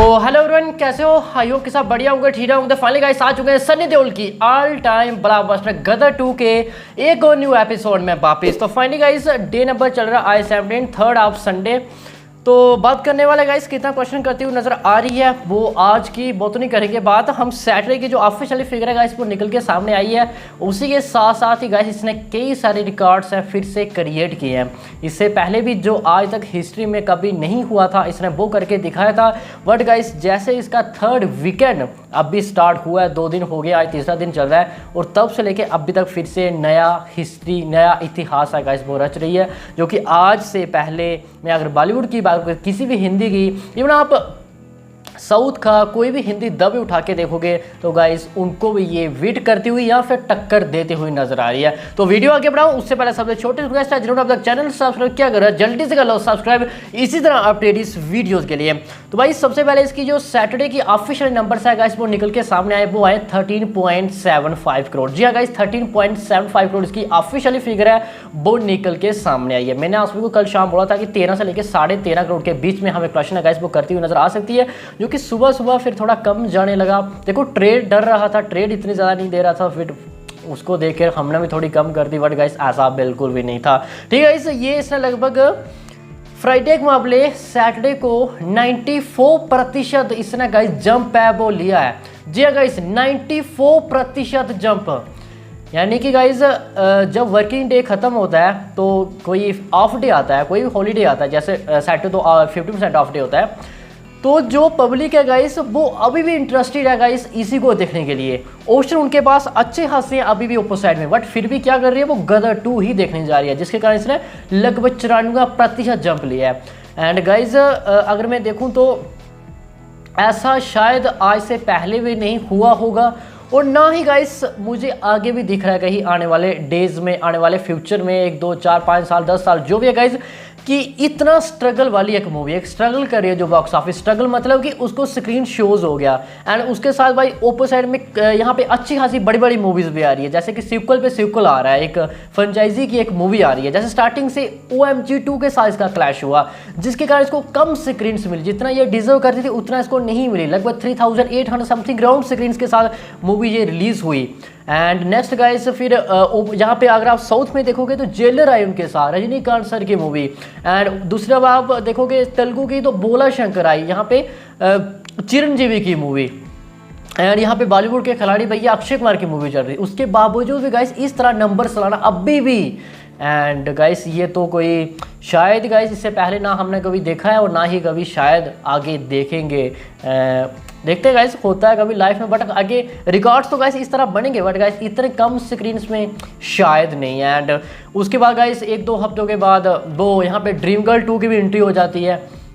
Hello everyone, कैसे हो? I hope कि सब बढ़िया होंगे, ठीक होंगे। फाइनली गाइस आ चुके हैं सनी देओल की ऑल टाइम ब्लॉकबस्टर गदर 2 के एक और न्यू एपिसोड में वापस। तो फाइनली गाइस डे नंबर चल रहा है आई-17 3rd ऑफ संडे। तो बात करने वाले गाइस कितना क्वेश्चन करती हुई नजर आ रही है वो आज की वो तो नहीं करेंगे बात। हम सैटरडे की जो ऑफिशियली फिगर है गाइस वो निकल के सामने आई है। उसी के साथ साथ ही गाइस इसने कई सारे रिकॉर्ड्स हैं फिर से क्रिएट किए हैं। इससे पहले भी जो आज तक हिस्ट्री में कभी नहीं हुआ था इसने वो करके दिखाया था। बट गाइस जैसे इसका 3rd वीकेंड अभी स्टार्ट हुआ है, 2 दिन हो गए, आज तीसरा दिन चल रहा है और तब से लेके अभी तक फिर से नया हिस्ट्री नया इतिहास है गाइस वो रच रही है। जो कि आज से पहले मैं अगर बॉलीवुड की किसी भी हिंदी की, इवन आप साउथ का कोई भी हिंदी दब उठा के देखोगे तो गाइस उनको भी ये वीट करती हुई या फिर टक्कर देती हुई नजर आ रही है। तो वीडियो आगे बढ़ाऊं उससे पहले सबसे छोटे रिक्वेस्ट है, जरूर अब तक चैनल सब्सक्राइब क्या करो, जल्दी से कर लो सब्सक्राइब इसी तरह अपडेट इस वीडियोस के लिए। तो भाई सबसे पहले इसकी जो सैटरडे की ऑफिशियल नंबर्स है गाइस वो निकल के सामने आए, वो आए 13.75 करोड़। जी हाँ गाइस 13.75 करोड़ इसकी ऑफिशियली फिगर है वो निकल के सामने आई है। मैंने आप सभी को कल शाम बोला था कि 13 से लेकर 13.5 करोड़ के बीच में हमें कलेक्शन है गाइस वो करती हुई नजर आ सकती है, जो कि सुबह सुबह फिर थोड़ा कम जाने लगा। देखो ट्रेड डर रहा था, ट्रेड इतनी ज़्यादा नहीं दे रहा था, फिर उसको देखकर हमने भी थोड़ी कम कर दी। बट गाइस ऐसा बिल्कुल भी नहीं था। ठीक है, ये इसने लगभग फ्राइडे के मुकाबले सैटरडे को 94% इसने गाइस जंप है वो लिया है। जी हाँ गाइस 94% जंप, यानी कि गाइस जब वर्किंग डे खत्म होता है तो कोई ऑफ डे आता है, कोई हॉलीडे आता है, जैसे सैटरडे तो 50% ऑफ डे होता है। तो जो पब्लिक है गाइस वो अभी भी इंटरेस्टेड है गाइस इसी को देखने के लिए। ऑप्शन उनके पास अच्छे खासे हैं अभी भी ऊपर साइड में, बट फिर भी क्या कर रही है वो गदर 2 ही देखने जा रही है, जिसके कारण इसने लगभग 94% जंप लिया है। एंड गाइस अगर मैं देखूं तो ऐसा शायद आज से पहले भी नहीं हुआ होगा और ना ही गाइस मुझे आगे भी दिख रहा है कहीं आने वाले डेज में, आने वाले फ्यूचर में 1 2 4 5 साल 10 साल जो भी है गाइस, कि इतना स्ट्रगल वाली एक मूवी, एक स्ट्रगल कर रही है जो बॉक्स ऑफिस स्ट्रगल, मतलब कि उसको स्क्रीन शोज हो गया। एंड उसके साथ भाई ओपो साइड में यहाँ पे अच्छी खासी बड़ी बड़ी मूवीज भी आ रही है, जैसे कि सीक्वल पे सीक्वल आ रहा है, एक फ्रेंचाइजी की एक मूवी आ रही है। जैसे स्टार्टिंग से OMG 2 के साथ इसका क्लैश हुआ, जिसके कारण इसको कम स्क्रीन मिली, जितना ये डिजर्व करती थी उतना इसको नहीं मिली। लगभग 3800 समथिंग ग्राउंड स्क्रीन के साथ मूवी ये रिलीज हुई। एंड नेक्स्ट गाइस फिर यहाँ पे अगर आप साउथ में देखोगे तो जेलर आई उनके साथ, रजनीकांत सर की मूवी। एंड दूसरा आप देखोगे तेलुगु की तो बोला शंकर आई, यहाँ पे चिरंजीवी की मूवी। एंड यहाँ पे बॉलीवुड के खिलाड़ी भैया अक्षय कुमार की मूवी चल रही है। उसके बावजूद भी गाइस इस तरह नंबर चलाना अभी भी, एंड गाइस ये तो कोई शायद गाइस इससे पहले ना हमने कभी देखा है और ना ही कभी शायद आगे देखेंगे। देखते हैं गाइस होता है कभी लाइफ में, बट आगे रिकॉर्ड्स तो गाइस इस तरह बनेंगे, बट गाइस इतने कम स्क्रीन में शायद नहीं है। एंड उसके बाद गाइस 1-2 हफ्तों के बाद वो यहाँ पे ड्रीम गर्ल 2 की भी एंट्री हो जाती है।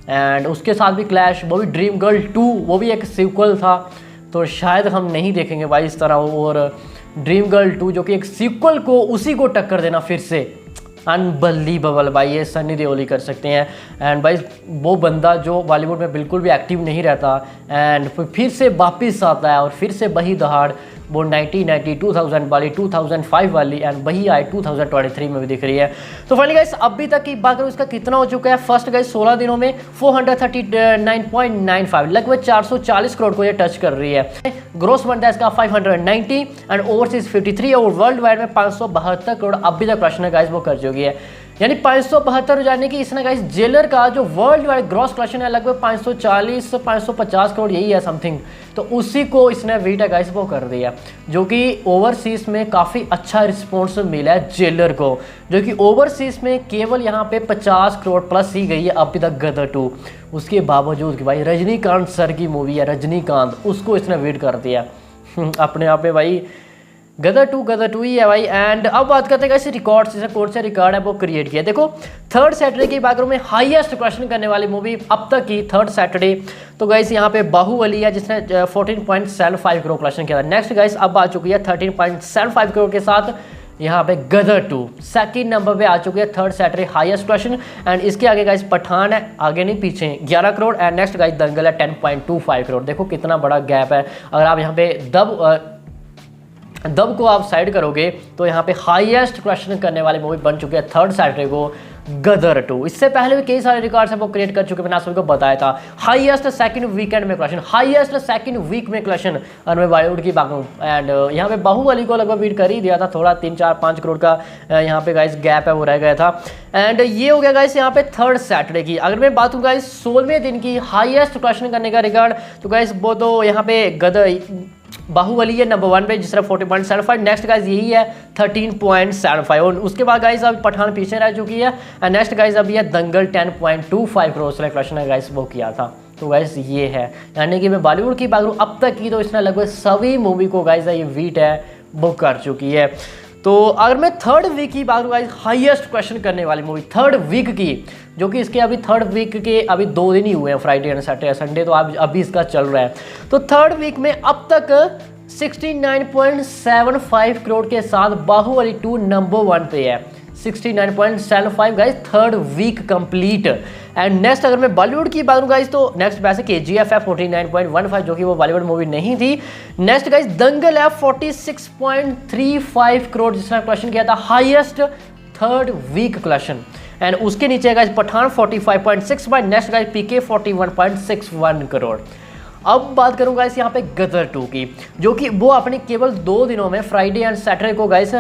एंड उसके साथ भी क्लैश, वो भी ड्रीम गर्ल 2, वो भी एक सीक्वल था, तो शायद हम नहीं देखेंगे भाई इस तरह। और ड्रीम गर्ल 2 जो कि एक सीक्वल को उसी को टक्कर देना फिर से, अनबलीवेबल भाई, ये सनी देओल ही कर सकते हैं। एंड भाई वो बंदा जो बॉलीवुड में बिल्कुल भी एक्टिव नहीं रहता एंड फिर से वापस आता है और फिर से वही दहाड़, वो 1990 2000 वाली 2005 वाली एंड वही आई 2023 में भी दिख रही है। तो फाइनली गाइस अभी तक की बात करूँ इसका कितना हो चुका है, फर्स्ट गाइस 16 दिनों में 439.95 लगभग 440 करोड़ को ये टच कर रही है। ग्रोस बनता है इसका 590 एंड ओवरसीज 53 और वर्ल्ड वाइड में 572 करोड़ अभी तक प्रश्न गाइस वो कर चुकी है। यानी 572 जाने की इसने गाइस जेलर का जो वर्ल्ड वाइड ग्रॉस कलेक्शन है लगभग 540-550 करोड़ यही है समथिंग, तो उसी को इसने वीट है गाइस वो कर दिया, जो कि ओवरसीज में काफ़ी अच्छा रिस्पॉन्स मिला है जेलर को, जो कि ओवरसीज में केवल यहाँ पे 50 करोड़ प्लस ही गई है अभी तक गदर 2। उसके बावजूद कि भाई रजनीकांत सर की मूवी है रजनीकांत, उसको इसने वीट कर दिया अपने आप में भाई। गदर 2 ही है भाई। एंड अब बात करते हैं रिकॉर्ड से, कौन सा रिकॉर्ड है वो क्रिएट किया। देखो 3rd सैटरडे की बात करूँ में हाईएस्ट कलेक्शन करने वाली मूवी अब तक की 3rd सैटरडे तो गाइस यहाँ पे बाहुबली है जिसने 14.75 करोड़ कलेक्शन किया था। नेक्स्ट गाइस अब आ चुकी है 13.75 करोड़ के साथ यहाँ पे गदर 2 सेकंड नंबर पे आ चुकी है 3rd Saturday highest collection. And इसके आगे गाइस पठान है, आगे नहीं पीछे 11 करोड़। एंड नेक्स्ट गाइस दंगल है 10.25 करोड़। देखो कितना बड़ा गैप है। अगर आप यहाँ पे दब को आप साइड करोगे तो यहाँ पे हाईएस्ट कलेक्शन करने वाली मूवी बन चुकी है 3rd सैटरडे को गदर 2। इससे पहले भी कई सारे रिकॉर्ड्स हैं वो क्रिएट कर चुके, मैंने आप सभी को बताया था। हाईएस्ट सेकंड वीकेंड में कलेक्शन, हाईएस्ट सेकंड वीक में कलेक्शन और मैं बॉलीवुड की बात करूँ। एंड यहाँ पे बाहुबली को लगभग बीट कर ही दिया था, थोड़ा 3-4-5 करोड़ का यहाँ पे गाइस गैप है वो रह गया था। एंड ये हो गया गाइस यहाँ पे थर्ड सैटरडे की। अगर मैं बात करूँ गाइस 16वें दिन की हाईएस्ट कलेक्शन करने का रिकॉर्ड, तो गाइस वो तो यहाँ पे गदर बाहुबली है नंबर 1 पे जिसका 40.75। नेक्स्ट गाइस यही है 13.75 और उसके बाद गाइस अब पठान पीछे रह चुकी है। एंड नेक्स्ट गाइस अभी है दंगल 10.25 करोड़ से कलेक्शन है गाइस वो किया था। तो गाइस ये है, यानी कि मैं बॉलीवुड की बात करूँ अब तक की तो इसने लगभग सभी मूवी को गाइस ये वीट है बुक कर चुकी है। तो अगर मैं थर्ड वीक की बात करूँ गाइस, हाईएस्ट क्वेश्चन करने वाली मूवी थर्ड वीक की, जो कि इसके अभी थर्ड वीक के अभी 2 दिन ही हुए हैं, फ्राइडे एंड सैटरडे, संडे तो अभी इसका चल रहा है। तो थर्ड वीक में अब तक 69.75 करोड़ के साथ बाहुबली 2 नंबर 1 पे है। 69.75 guys third week complete. And next अगर मैं बॉलीवुड की बात करूँ गाइस, तो नेक्स्ट वैसे KGF है 49.15 जो कि वो बॉलीवुड मूवी नहीं थी। नेक्स्ट गाइस दंगल है 46.35 करोड़ जिसने कलेक्शन किया था, highest third week collection. And उसके नीचे guys Pathaan 45.65, next guys PK 41.61 crore. अब बात करूँ गाइस यहाँ पे गदर 2 की, जो कि वो अपने केवल 2 दिनों में फ्राइडे एंड सैटरडे को गाइस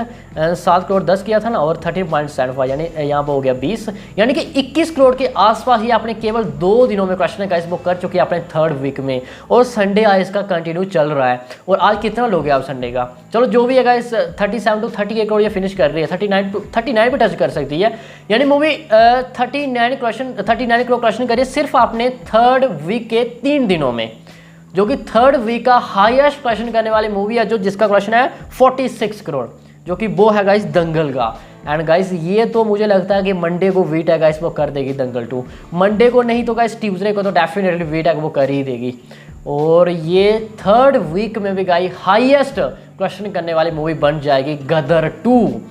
7 करोड़ 10 किया था ना, और 13.75 यानी यहाँ पे हो गया 20, यानी कि 21 करोड़ के आसपास ही आपने केवल 2 दिनों में क्वेश्चन गाइस वो कर चुके हैं अपने थर्ड वीक में। और संडे आज इसका कंटिन्यू चल रहा है। और आज कितना लोगे आप संडे का, चलो जो भी है गाइस 37 to 38 करोड़ ये फिनिश कर रही है, 39 पे टच कर सकती है। यानी मूवी 39 करोड़ क्वेश्चन करिए सिर्फ आपने थर्ड वीक के 3 दिनों में, जो कि थर्ड वीक का हाईएस्ट कलेक्शन करने वाली मूवी है, जो जिसका कलेक्शन है 46 करोड़, जो कि वो है गाइस दंगल का। एंड गाइस ये तो मुझे लगता है कि मंडे को वीट है गाइस वो कर देगी दंगल 2, मंडे को नहीं तो गाइस ट्यूसडे को तो डेफिनेटली वीट है वो कर ही देगी। और ये थर्ड वीक में भी गाइस हाईएस्ट कलेक्शन करने वाली मूवी बन जाएगी गदर 2।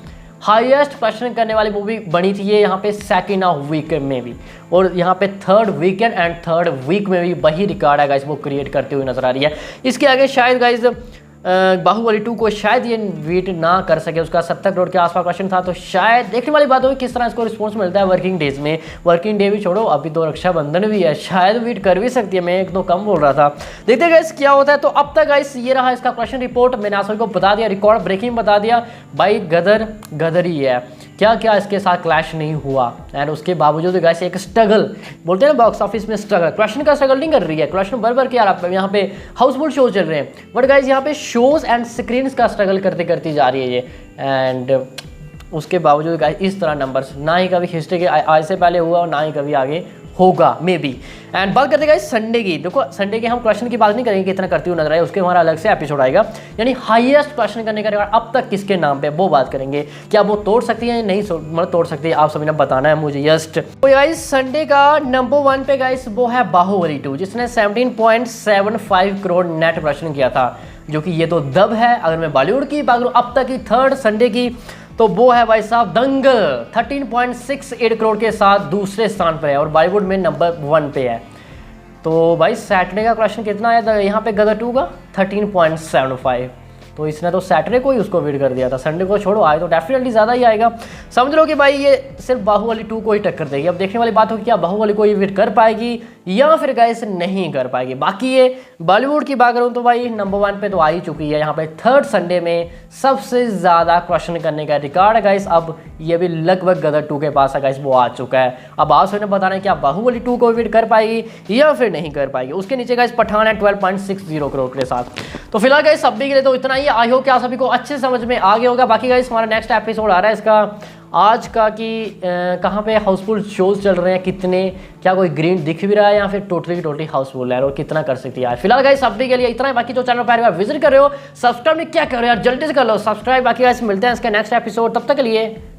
हाईएस्ट क्वेश्चन करने वाली मूवी बनी थी ये यहाँ पे सेकेंड ऑफ वीक में भी, और यहाँ पे third weekend and third week में भी वही रिकॉर्ड है गाइस वो क्रिएट करते हुए नजर आ रही है। इसके आगे शायद गाइस बाहुबली 2 को शायद ये वीट ना कर सके, उसका 70 करोड़ के आसपास क्वेश्चन था। तो शायद देखने वाली बात होगी किस तरह इसको रिस्पॉन्स मिलता है वर्किंग डेज में। वर्किंग डे भी छोड़ो, अभी तो रक्षाबंधन भी है, शायद वीट कर भी सकती है, मैं एक तो कम बोल रहा था। देखते हैं गाइस क्या होता है। तो अब तक गाइस ये रहा इसका क्वेश्चन रिपोर्ट, मैंने आप सबको बता दिया, रिकॉर्ड ब्रेकिंग बता दिया भाई, गदर ही है, क्या क्या इसके साथ क्लैश नहीं हुआ। एंड उसके बावजूद गाइस एक स्ट्रगल बोलते हैं ना बॉक्स ऑफिस में स्ट्रगल, क्वेश्चन का स्ट्रगल नहीं कर रही है, क्वेश्चन भर के यार आप यहाँ पे हाउसफुल शोज चल रहे हैं, बट गाइस यहाँ पे शोज एंड स्क्रीन्स का स्ट्रगल करती जा रही है ये। एंड उसके बावजूद गाइस इस तरह नंबर्स ना ही कभी हिस्ट्री के आज से पहले हुआ और ना ही कभी आगे होगा मे बी। एंड बात करते गाइस संडे की, देखो संडे के हम क्वेश्चन की बात नहीं करेंगे कितना करती हुई नजर आए, उसके हमारा अलग से एपिसोड आएगा। यानी हाईएस्ट क्वेश्चन करने का रिकॉर्ड अब तक किसके नाम पे वो बात करेंगे, क्या वो तोड़ सकती है या नहीं मतलब तोड़ सकती है, आप सभी ने बताना है मुझे जस्ट। तो गाइस संडे का नंबर 1 पे गाइस वो है बाहुबली 2 जिसने 17.75 करोड़ नेट क्वेश्चन किया था, जो कि ये तो दब है। अगर मैं बॉलीवुड की बात करूँ अब तक की थर्ड संडे की, तो वो है भाई साहब दंगल 13.68 करोड़ के साथ दूसरे स्थान पर है और बॉलीवुड में नंबर 1 पे है। तो भाई सैटरडे का क्वेश्चन कितना आया था यहाँ पे गदर 2 का 13.75, तो इसने तो सैटरडे को ही उसको वीट कर दिया था, संडे को छोड़ो आए तो डेफिनेटली ज़्यादा ही आएगा। समझ लो कि भाई ये सिर्फ बाहुबली 2 को ही टक्कर देगी। अब देखने वाली बात होगी क्या बाहुबली को ये वीट कर पाएगी या फिर गाइस नहीं कर पाएगी। बाकी ये बॉलीवुड की बात करूँ तो भाई नंबर 1 पे तो आ ही चुकी है, यहाँ पे थर्ड संडे में सबसे ज़्यादा क्वेश्चन करने का रिकॉर्ड है गाइस। अब ये भी लगभग गदर 2 के पास है गाइस, वो आ चुका है। अब आप सबने बताना है क्या बाहुबली 2 को वीट कर पाएगी या फिर नहीं कर पाएगी। उसके नीचे गाइस पठान है 12.60 करोड़ के साथ। तो फिलहाल गाइस सभी के लिए तो इतना ही, आई होप कि आप सभी को अच्छे समझ में आ गया होगा। बाकी गाइस हमारा नेक्स्ट एपिसोड आ रहा है इसका आज का कि कहाँ पे हाउसफुल शोज चल रहे हैं, कितने, क्या कोई ग्रीन दिख भी रहा है या फिर टोटली हाउसफुल है और कितना कर सकती है यार। फिलहाल गाइस सभी के लिए इतना है। बाकी जो चैनल पर विजिट कर रहे हो सब्सक्राइब नहीं क्या कर रहे हो यार, जल्दी से कर लो सब्सक्राइब। बाकी गाइस मिलते हैं इसके नेक्स्ट एपिसोड, तब तक के लिए